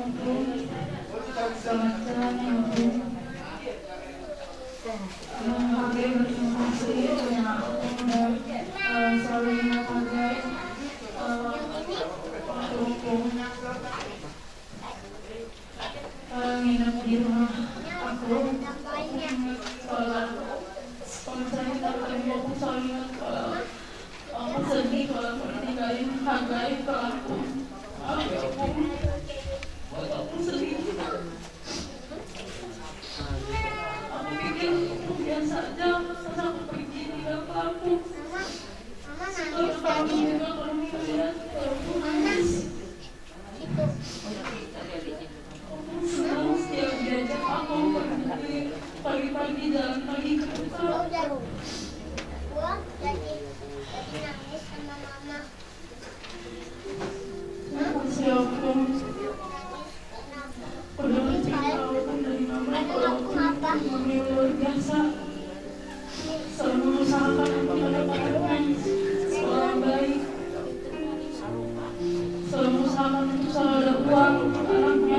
selamat jalan ya Bu. Kakek berterima kasih karena aku udah selalu ingat kakek waktu nginep di rumah aku. Kalau saya tidak ketemu aku selalu ingat kalau aku sedih kalau aku ditinggalin kakek, kalau aku sedih. Aku pikir aku biasa aja pas aku pergi tinggal ke aku. Terus aku juga kalau melihat aku nangis. Aku senang setiap diajak aku pergi pagi-pagi jalan pagi ke pasar. Makasih aku. Udah cerita walaupun dari mama walaupun mami luar biasa selalu mengusahakan untuk mendapatkan sekolah baik, selalu mengusahakan untuk selalu ada uang untuk anaknya.